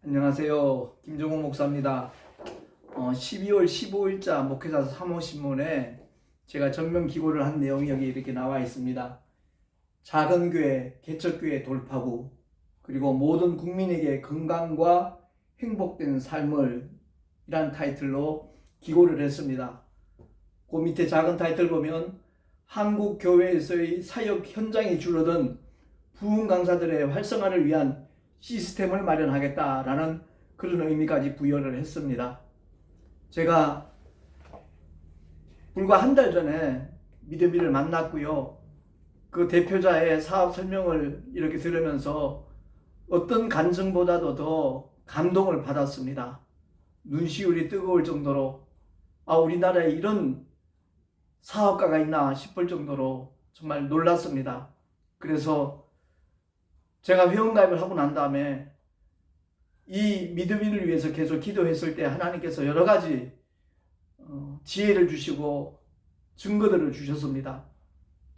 안녕하세요. 김종호 목사입니다. 12월 15일자 목회자 사모신문에 제가 전면 기고를 한 내용이 여기 이렇게 나와 있습니다. 작은 교회, 개척교회 돌파구, 그리고 모든 국민에게 건강과 행복된 삶을 이란 타이틀로 기고를 했습니다. 그 밑에 작은 타이틀 보면 한국 교회에서의 사역 현장이 줄어든 부흥 강사들의 활성화를 위한 시스템을 마련하겠다라는 그런 의미까지 부여를 했습니다. 제가 불과 한 달 전에 믿음이를 만났고요. 그 대표자의 사업 설명을 이렇게 들으면서 어떤 간증보다도 더 감동을 받았습니다. 눈시울이 뜨거울 정도로 우리나라에 이런 사업가가 있나 싶을 정도로 정말 놀랐습니다. 그래서 제가 회원가입을 하고 난 다음에 이 믿음인을 위해서 계속 기도했을 때 하나님께서 여러 가지 지혜를 주시고 증거들을 주셨습니다.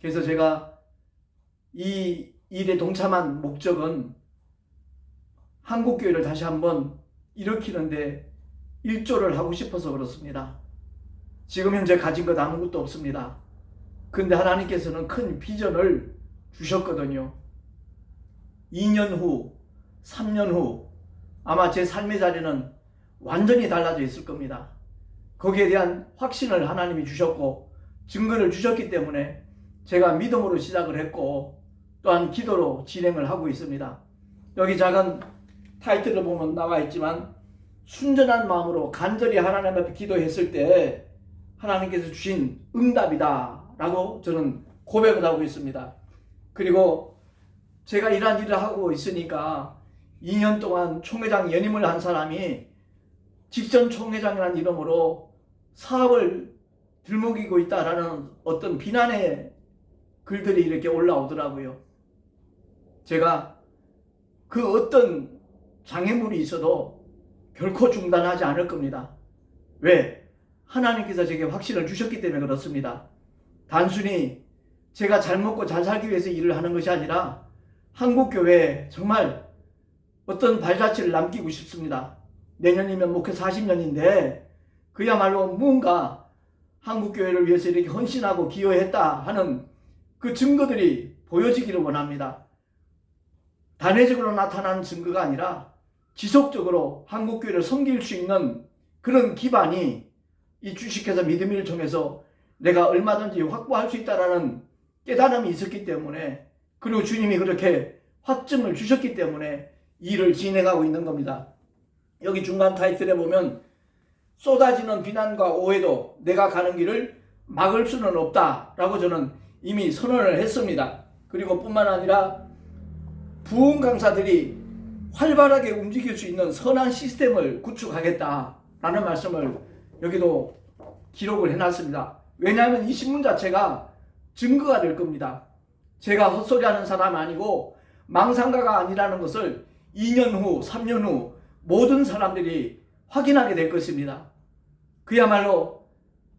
그래서 제가 이 일에 동참한 목적은 한국교회를 다시 한번 일으키는데 일조를 하고 싶어서 그렇습니다. 지금 현재 가진 것 아무것도 없습니다. 그런데 하나님께서는 큰 비전을 주셨거든요. 2년 후, 3년 후 아마 제 삶의 자리는 완전히 달라져 있을 겁니다. 거기에 대한 확신을 하나님이 주셨고 증거를 주셨기 때문에 제가 믿음으로 시작을 했고 또한 기도로 진행을 하고 있습니다. 여기 작은 타이틀을 보면 나와 있지만 순전한 마음으로 간절히 하나님 앞에 기도했을 때 하나님께서 주신 응답이다 라고 저는 고백을 하고 있습니다. 그리고 제가 이러한 일을 하고 있으니까 2년 동안 총회장 연임을 한 사람이 직전 총회장이라는 이름으로 사업을 들먹이고 있다라는 어떤 비난의 글들이 이렇게 올라오더라고요. 제가 그 어떤 장애물이 있어도 결코 중단하지 않을 겁니다. 왜? 하나님께서 제게 확신을 주셨기 때문에 그렇습니다. 단순히 제가 잘 먹고 잘 살기 위해서 일을 하는 것이 아니라 한국교회에 정말 어떤 발자취를 남기고 싶습니다. 내년이면 목회 40년인데 그야말로 뭔가 한국교회를 위해서 이렇게 헌신하고 기여했다 하는 그 증거들이 보여지기를 원합니다. 단회적으로 나타나는 증거가 아니라 지속적으로 한국교회를 섬길 수 있는 그런 기반이 이 주식회사 믿음을 통해서 내가 얼마든지 확보할 수 있다는 깨달음이 있었기 때문에 그리고 주님이 그렇게 확증을 주셨기 때문에 일을 진행하고 있는 겁니다. 여기 중간 타이틀에 보면 쏟아지는 비난과 오해도 내가 가는 길을 막을 수는 없다라고 저는 이미 선언을 했습니다. 그리고 뿐만 아니라 부흥 강사들이 활발하게 움직일 수 있는 선한 시스템을 구축하겠다라는 말씀을 여기도 기록을 해놨습니다. 왜냐하면 이 신문 자체가 증거가 될 겁니다. 제가 헛소리하는 사람 아니고 망상가가 아니라는 것을 2년 후, 3년 후 모든 사람들이 확인하게 될 것입니다. 그야말로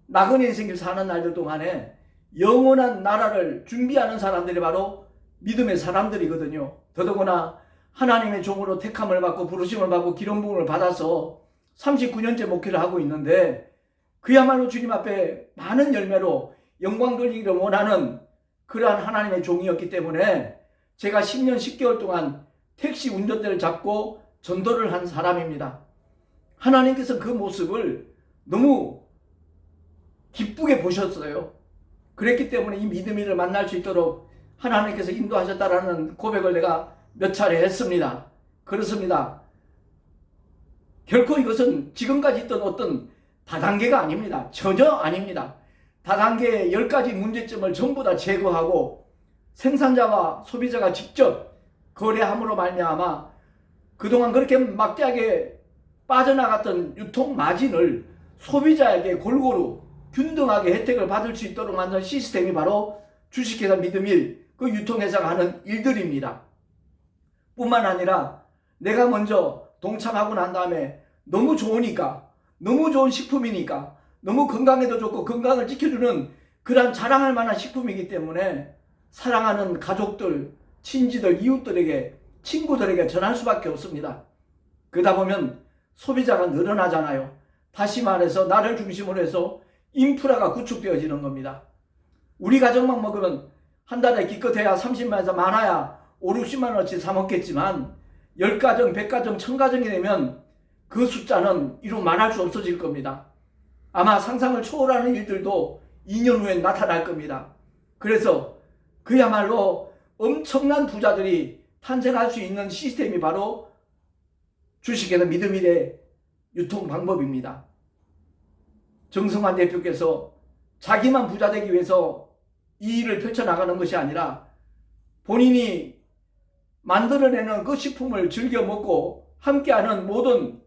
나그네 인생을 사는 날들 동안에 영원한 나라를 준비하는 사람들이 바로 믿음의 사람들이거든요. 더더구나 하나님의 종으로 택함을 받고 부르심을 받고 기름 부음을 받아서 39년째 목회를 하고 있는데 그야말로 주님 앞에 많은 열매로 영광 돌리기를 원하는 그러한 하나님의 종이었기 때문에 제가 10년 10개월 동안 택시 운전대를 잡고 전도를 한 사람입니다. 하나님께서 그 모습을 너무 기쁘게 보셨어요. 그랬기 때문에 이 믿음이를 만날 수 있도록 하나님께서 인도하셨다라는 고백을 내가 몇 차례 했습니다. 그렇습니다. 결코 이것은 지금까지 있던 어떤 다단계가 아닙니다. 전혀 아닙니다. 다단계의 10가지 문제점을 전부 다 제거하고 생산자와 소비자가 직접 거래함으로 말미암아 그동안 그렇게 막대하게 빠져나갔던 유통 마진을 소비자에게 골고루 균등하게 혜택을 받을 수 있도록 만든 시스템이 바로 주식회사 믿음일 그 유통회사가 하는 일들입니다. 뿐만 아니라 내가 먼저 동참하고 난 다음에 너무 좋으니까 너무 좋은 식품이니까 너무 건강에도 좋고 건강을 지켜주는 그런 자랑할 만한 식품이기 때문에 사랑하는 가족들, 친지들, 이웃들에게 친구들에게 전할 수밖에 없습니다. 그러다 보면 소비자가 늘어나잖아요. 다시 말해서 나를 중심으로 해서 인프라가 구축되어지는 겁니다. 우리 가정만 먹으면 한 달에 기껏해야 30만에서 많아야 5, 60만 원어치 사 먹겠지만 10가정, 100가정, 1000가정이 되면 그 숫자는 이루 말할 수 없어질 겁니다. 아마 상상을 초월하는 일들도 2년 후에 나타날 겁니다. 그래서 그야말로 엄청난 부자들이 탄생할 수 있는 시스템이 바로 주식에서 믿음일의 유통 방법입니다. 정성환 대표께서 자기만 부자 되기 위해서 이 일을 펼쳐나가는 것이 아니라 본인이 만들어내는 그 식품을 즐겨 먹고 함께하는 모든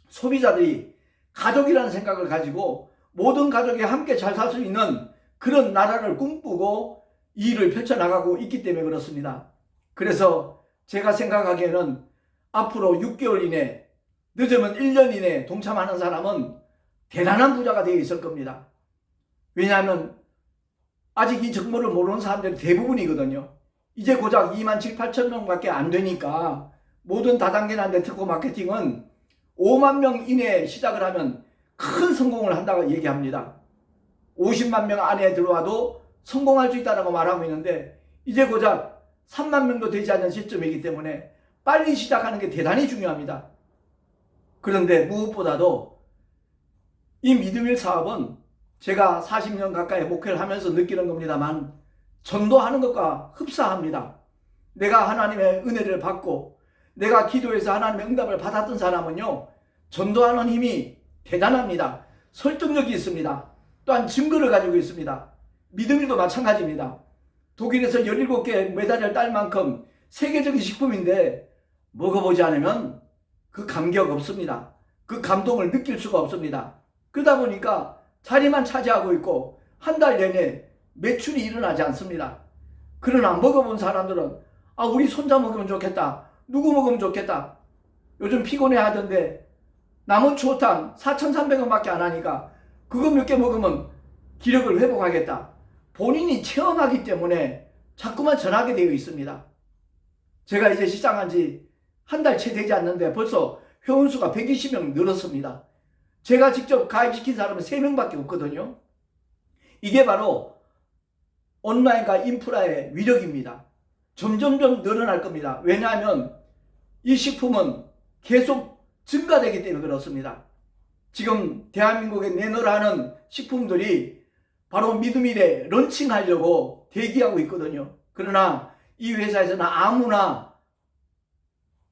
소비자들이 가족이라는 생각을 가지고 모든 가족이 함께 잘 살 수 있는 그런 나라를 꿈꾸고 이 일을 펼쳐나가고 있기 때문에 그렇습니다. 그래서 제가 생각하기에는 앞으로 6개월 이내, 늦으면 1년 이내 동참하는 사람은 대단한 부자가 되어 있을 겁니다. 왜냐하면 아직 이 정보를 모르는 사람들이 대부분이거든요. 이제 고작 2만 7, 8천 명밖에 안 되니까 모든 다단계나 네트워크 마케팅은 5만 명 이내에 시작을 하면 큰 성공을 한다고 얘기합니다. 50만 명 안에 들어와도 성공할 수 있다고 말하고 있는데 이제 고작 3만 명도 되지 않는 시점이기 때문에 빨리 시작하는 게 대단히 중요합니다. 그런데 무엇보다도 이 믿음일 사업은 제가 40년 가까이 목회를 하면서 느끼는 겁니다만 전도하는 것과 흡사합니다. 내가 하나님의 은혜를 받고 내가 기도해서 하나님의 응답을 받았던 사람은요, 전도하는 힘이 대단합니다. 설득력이 있습니다. 또한 증거를 가지고 있습니다. 믿음일도 마찬가지입니다. 독일에서 17개 메달을 딸 만큼 세계적인 식품인데 먹어보지 않으면 그 감격 없습니다. 그 감동을 느낄 수가 없습니다. 그러다 보니까 자리만 차지하고 있고 한 달 내내 매출이 일어나지 않습니다. 그러나 먹어본 사람들은 우리 손자 먹으면 좋겠다. 누구 먹으면 좋겠다. 요즘 피곤해 하던데 남은 추어탕 4,300원밖에 안 하니까 그거 몇 개 먹으면 기력을 회복하겠다. 본인이 체험하기 때문에 자꾸만 전하게 되어 있습니다. 제가 이제 시작한 지 한 달 채 되지 않는데 벌써 회원수가 120명 늘었습니다. 제가 직접 가입시킨 사람은 3명밖에 없거든요. 이게 바로 온라인과 인프라의 위력입니다. 점점점 늘어날 겁니다. 왜냐하면 이 식품은 계속 증가되기 때문에 그렇습니다. 지금 대한민국에 내놓으라는 식품들이 바로 믿음일에 런칭하려고 대기하고 있거든요. 그러나 이 회사에서는 아무나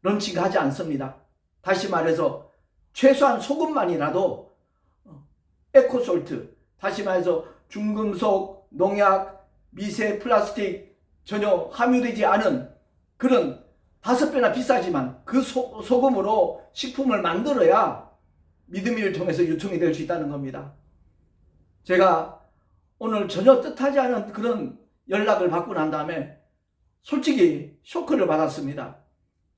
런칭하지 않습니다. 다시 말해서 최소한 소금만이라도 에코솔트, 다시 말해서 중금속, 농약, 미세 플라스틱 전혀 함유되지 않은 그런 5배나 비싸지만 그 소금으로 식품을 만들어야 믿음일을 통해서 유통이 될 수 있다는 겁니다. 제가 오늘 전혀 뜻하지 않은 그런 연락을 받고 난 다음에 솔직히 쇼크를 받았습니다.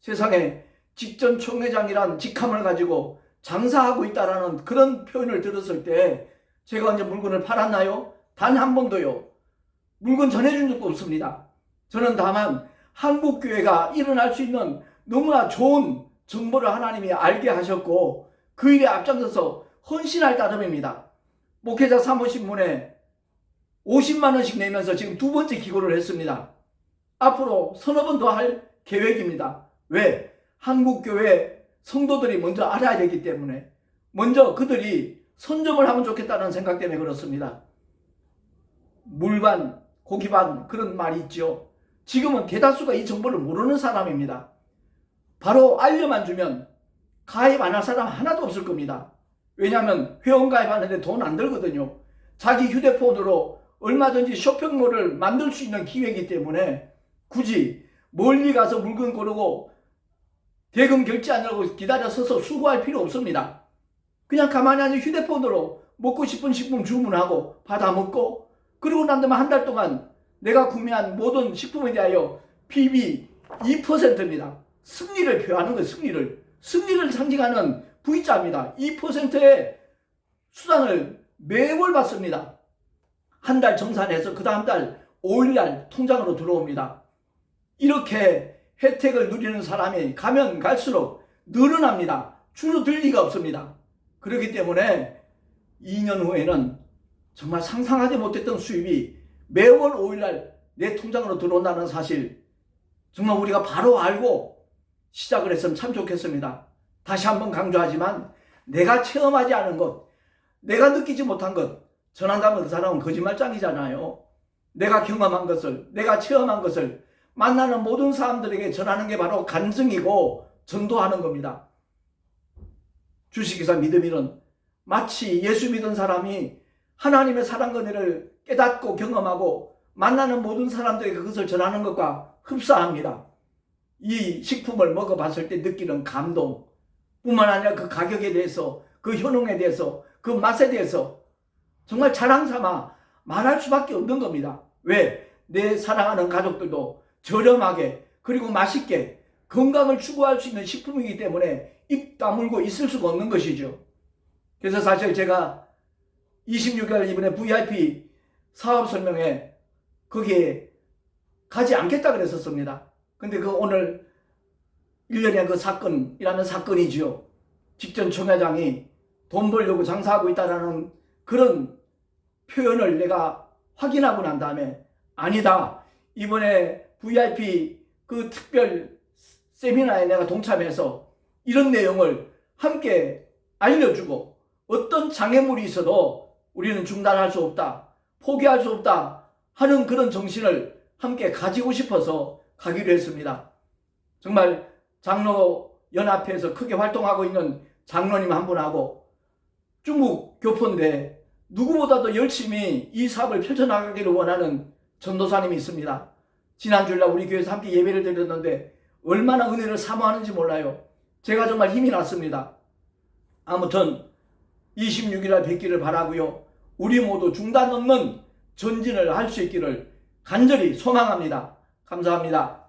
세상에 직전 총회장이란 직함을 가지고 장사하고 있다라는 그런 표현을 들었을 때 제가 언제 물건을 팔았나요? 단 한 번도요. 물건 전해준 적도 없습니다. 저는 다만 한국교회가 일어날 수 있는 너무나 좋은 정보를 하나님이 알게 하셨고 그 일에 앞장서서 헌신할 따름입니다. 목회자 사모신문에 50만 원씩 내면서 지금 2번째 기고를 했습니다. 앞으로 서너 번 더 할 계획입니다. 왜? 한국교회 성도들이 먼저 알아야 되기 때문에 먼저 그들이 선점을 하면 좋겠다는 생각 때문에 그렇습니다. 물반, 고기반 그런 말이 있죠. 지금은 대다수가 이 정보를 모르는 사람입니다. 바로 알려만 주면 가입 안 할 사람 하나도 없을 겁니다. 왜냐하면 회원 가입하는데 돈 안 들거든요. 자기 휴대폰으로 얼마든지 쇼핑몰을 만들 수 있는 기회이기 때문에 굳이 멀리 가서 물건 고르고 대금 결제하느라고 기다려 서서 수고할 필요 없습니다. 그냥 가만히 앉아 휴대폰으로 먹고 싶은 식품 주문하고 받아 먹고 그러고 난 다음에 한 달 동안 내가 구매한 모든 식품에 대하여 PB 2%입니다. 승리를 표하는 거예요. 승리를 상징하는 V자입니다. 2%의 수당을 매월 받습니다. 한 달 정산해서 그 다음 달 5일날 통장으로 들어옵니다. 이렇게 혜택을 누리는 사람이 가면 갈수록 늘어납니다. 줄어들 리가 없습니다. 그렇기 때문에 2년 후에는 정말 상상하지 못했던 수입이 매월 5일날 내 통장으로 들어온다는 사실, 정말 우리가 바로 알고 시작을 했으면 참 좋겠습니다. 다시 한번 강조하지만 내가 체험하지 않은 것, 내가 느끼지 못한 것 전한다면 그 사람은 거짓말장이잖아요. 내가 경험한 것을, 내가 체험한 것을 만나는 모든 사람들에게 전하는 게 바로 간증이고 전도하는 겁니다. 주식회사 믿음이는 마치 예수 믿은 사람이 하나님의 사랑과 은혜를 깨닫고 경험하고 만나는 모든 사람들에게 그것을 전하는 것과 흡사합니다. 이 식품을 먹어봤을 때 느끼는 감동 뿐만 아니라 그 가격에 대해서, 그 효능에 대해서, 그 맛에 대해서 정말 자랑삼아 말할 수밖에 없는 겁니다. 왜? 내 사랑하는 가족들도 저렴하게 그리고 맛있게 건강을 추구할 수 있는 식품이기 때문에 입 다물고 있을 수가 없는 것이죠. 그래서 사실 제가 26일 이번에 VIP 사업 설명회 거기에 가지 않겠다 그랬었습니다. 근데 그 오늘 1년의 그 사건이라는 사건이지요. 직전 총회장이 돈 벌려고 장사하고 있다라는 그런 표현을 내가 확인하고 난 다음에 아니다. 이번에 VIP 그 특별 세미나에 내가 동참해서 이런 내용을 함께 알려주고 어떤 장애물이 있어도 우리는 중단할 수 없다. 포기할 수 없다. 하는 그런 정신을 함께 가지고 싶어서 가기로 했습니다. 정말 장로 연합회에서 크게 활동하고 있는 장로님 한 분하고 중국 교포인데 누구보다도 열심히 이 사업을 펼쳐나가기를 원하는 전도사님이 있습니다. 지난주일날 우리 교회에서 함께 예배를 드렸는데 얼마나 은혜를 사모하는지 몰라요. 제가 정말 힘이 났습니다. 아무튼 26일날 뵙기를 바라고요. 우리 모두 중단 없는 전진을 할 수 있기를 간절히 소망합니다. 감사합니다.